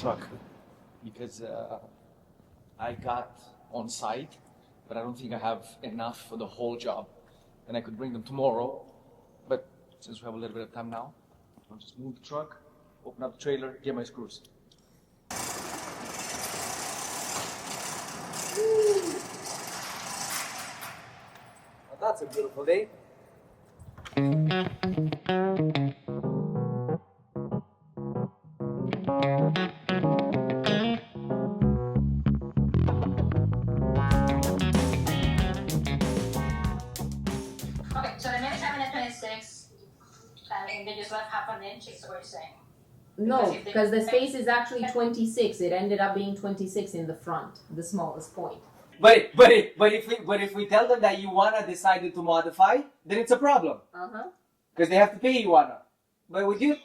truck because I got on site, but I don't think I have enough for the whole job. And I could bring them tomorrow, but since we have a little bit of time now, I'll just move the truck, open up the trailer, get my screws. Well, that's a beautiful day. Okay, so the main cabinet 26, and they just left half an inch, is what you're saying. No, because the space is actually 26. It ended up being 26 in the front, the smallest point. But if we tell them that you wanna decided to modify, then it's a problem. Because they have to pay you wanna. But with you.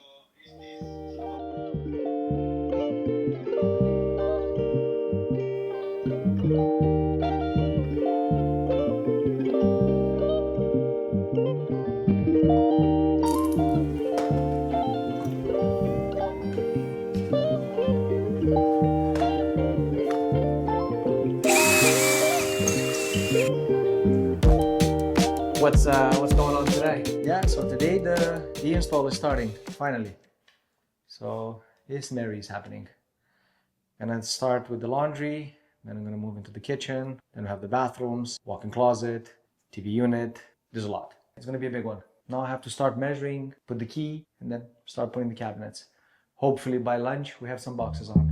What's going on today? Yeah, so today the install is starting, finally. So this Mary is happening. And then start with the laundry, then I'm gonna move into the kitchen, then we have the bathrooms, walk-in closet, TV unit, there's a lot. It's gonna be a big one. Now I have to start measuring, put the key, and then start putting the cabinets. Hopefully by lunch we have some boxes on.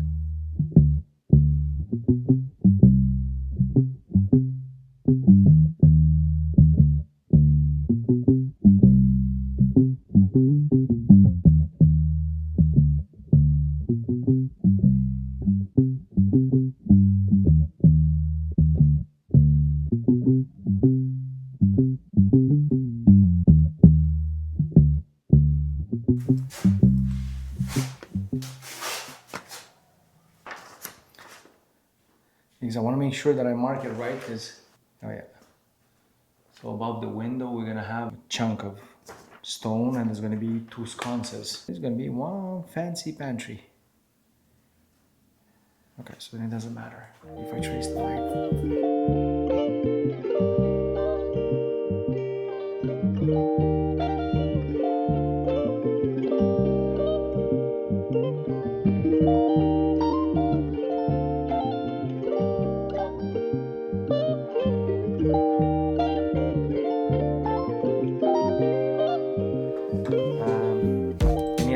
Because I want to make sure that I mark it right, because, oh yeah. So above the window, we're gonna have a chunk of stone and there's gonna be 2 sconces. There's gonna be one fancy pantry. Okay, so then it doesn't matter if I trace the line.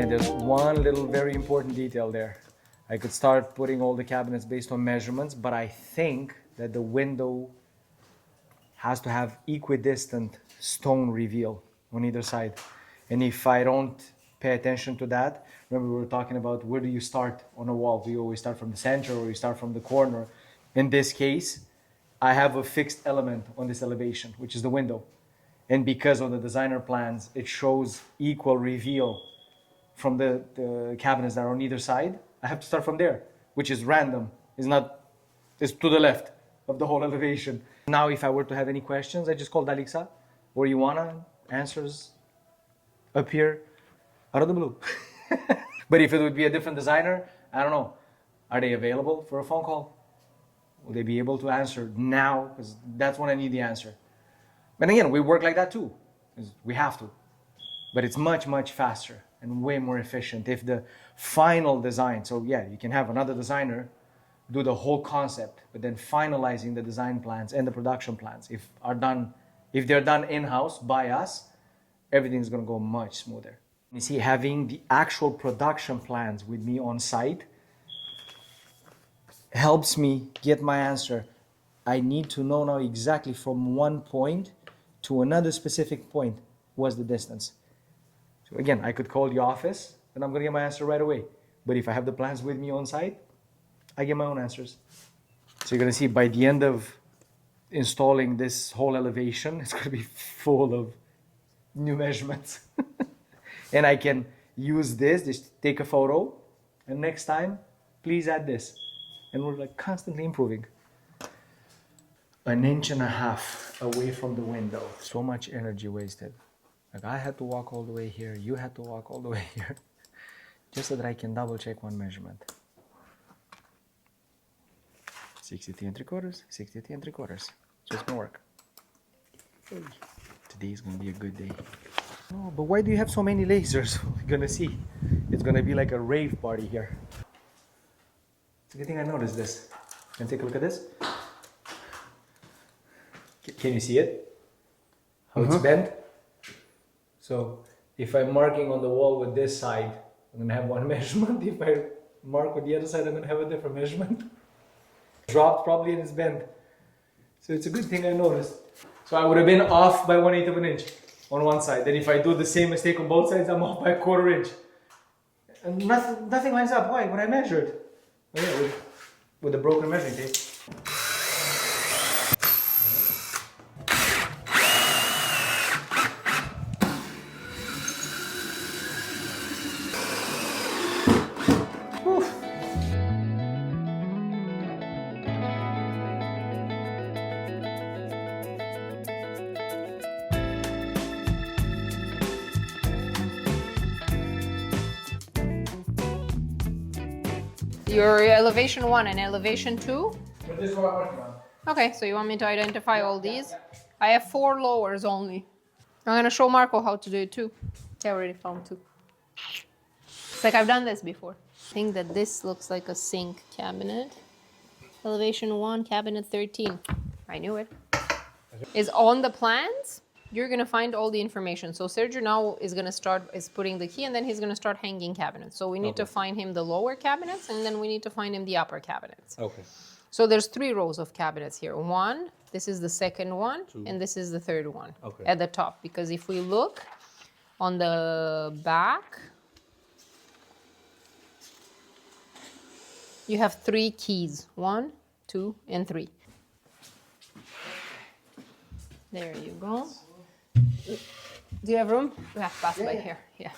There's one little very important detail there. I could start putting all the cabinets based on measurements, but I think that the window has to have equidistant stone reveal on either side. And if I don't pay attention to that, remember we were talking about where do you start on a wall? Do you always start from the center or you start from the corner? In this case, I have a fixed element on this elevation, which is the window. And because on the designer plans, it shows equal reveal from the cabinets that are on either side, I have to start from there, which is random. It's to the left of the whole elevation. Now, if I were to have any questions, I just call Dalixa or Ioana, answers appear out of the blue. But if it would be a different designer, I don't know. Are they available for a phone call? Will they be able to answer now? Because that's when I need the answer. But again, we work like that too. We have to. But it's much, much faster and way more efficient if the final design, so yeah, you can have another designer do the whole concept, but then finalizing the design plans and the production plans, if they're done in-house by us, everything's gonna go much smoother. You see, having the actual production plans with me on site helps me get my answer. I need to know now exactly from one point to another specific point what's the distance. So again, I could call the office and I'm gonna get my answer right away. But if I have the plans with me on site, I get my own answers. So you're gonna see by the end of installing this whole elevation, it's gonna be full of new measurements. And I can use this, just take a photo, and next time, please add this. And we're like constantly improving. 1.5 inches away from the window. So much energy wasted. Like I had to walk all the way here, you had to walk all the way here, just so that I can double check one measurement. 63 3/4, 63 3/4. So it's gonna work. Today is gonna be a good day. Oh, but why do you have so many lasers? We're gonna see. It's gonna be like a rave party here. It's a good thing I noticed this. Can you take a look at this? Can you see it? How it's bent? So if I'm marking on the wall with this side, I'm gonna have one measurement. If I mark with the other side, I'm gonna have a different measurement. Dropped probably and it's bent. So it's a good thing I noticed. So I would have been off by 1/8 of an inch on one side. Then if I do the same mistake on both sides, I'm off by 1/4 inch. And nothing lines up. Why? What I measured. Oh yeah, with the broken measuring tape. Your elevation 1 and elevation 2? But this is what I'm working on. Okay, so you want me to identify all these? I have 4 lowers only. I'm gonna show Marco how to do it too. I already found 2. It's like I've done this before. I think that this looks like a sink cabinet. Elevation 1, cabinet 13. I knew it. Is on the plans. You're gonna find all the information. So Sergio now is putting the key, and then he's gonna start hanging cabinets. So we need to find him the lower cabinets, and then we need to find him the upper cabinets. Okay. So there's 3 rows of cabinets here. 1, this is the second one, 2. and this is the third one Okay. at the top. Because if we look on the back, you have 3 keys. 1, 2, and 3. There you go. Do you have room? Yeah, pass by here. Yeah.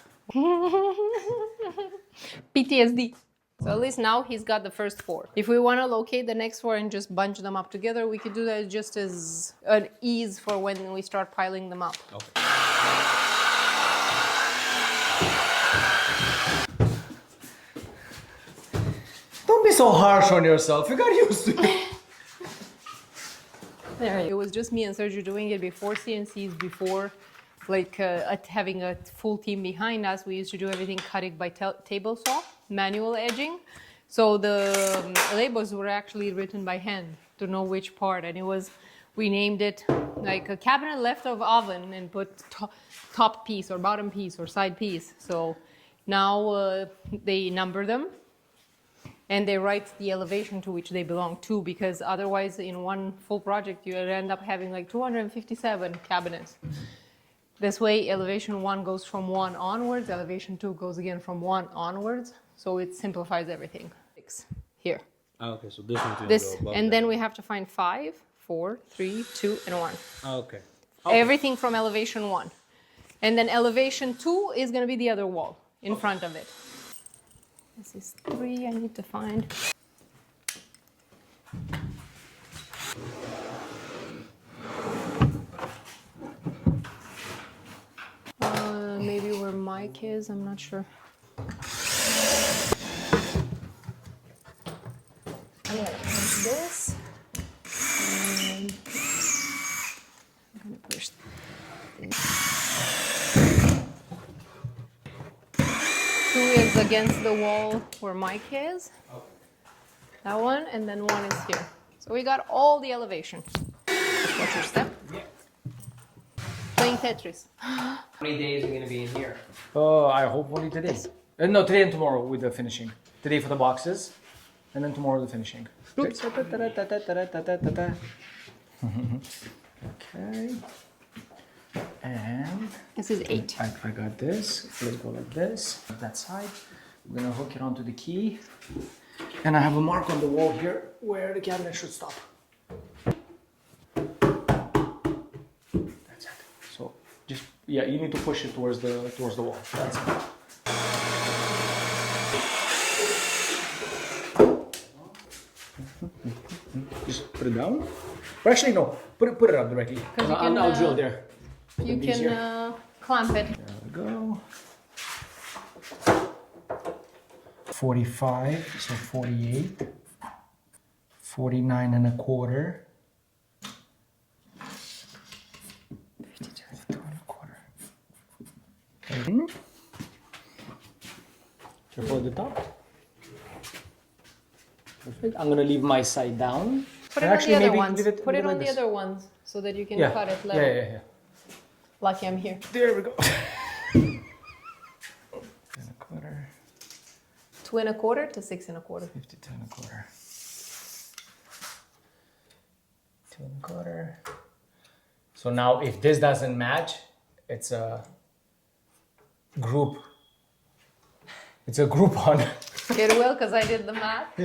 PTSD. So at least now he's got the first 4. If we want to locate the next 4 and just bunch them up together, we could do that just as an ease for when we start piling them up. Okay. Don't be so harsh on yourself. You got used to it. There. It was just me and Sergio doing it before CNCs, before having a full team behind us. We used to do everything cutting by table saw, manual edging. So the labels were actually written by hand to know which part. And we named it like a cabinet left of oven and put top piece or bottom piece or side piece. So now they number them. And they write the elevation to which they belong to, because otherwise in one full project you end up having like 257 cabinets. This way elevation 1 goes from 1 onwards, elevation 2 goes again from 1 onwards, so it simplifies everything. 6 here. Okay, so this one's gonna This, go above and that. then we have to find 5, 4, 3, 2, and 1. Okay. Everything from elevation 1. And then elevation 2 is gonna be the other wall in front of it. This is 3, I need to find. Maybe where Mike is, I'm not sure. I'm gonna push this. And I'm gonna push this. 2 is against the wall where Mike is. That one, and then 1 is here. So we got all the elevation. What's your step? Yeah. Playing Tetris. How many days are we gonna be in here? I hope only today. No, today and tomorrow with the finishing. Today for the boxes, and then tomorrow the finishing. Oops. Okay. And This is 8. I got this. Let's go like this. That side. I'm gonna hook it onto the key. And I have a mark on the wall here where the cabinet should stop. That's it. So just you need to push it towards the wall. That's it. Just put it down. Or actually no, put it up directly. you I'll can, drill there. You can clamp it. There we go. 45, so 48, 49 and a quarter. 52 and a quarter. Careful at the top. Perfect. I'm gonna leave my side down. Put it Actually, on the other maybe ones. leave it- Put leave it it on like the this. other ones so that you can Yeah. cut it Yeah, level. yeah, yeah. Lucky I'm here. There we go. 2 and a quarter. 2 and a quarter to 6 and a quarter. 52 and a quarter. 2 and a quarter. So now if this doesn't match, it's a group. It's a Groupon. It will, because I did the math.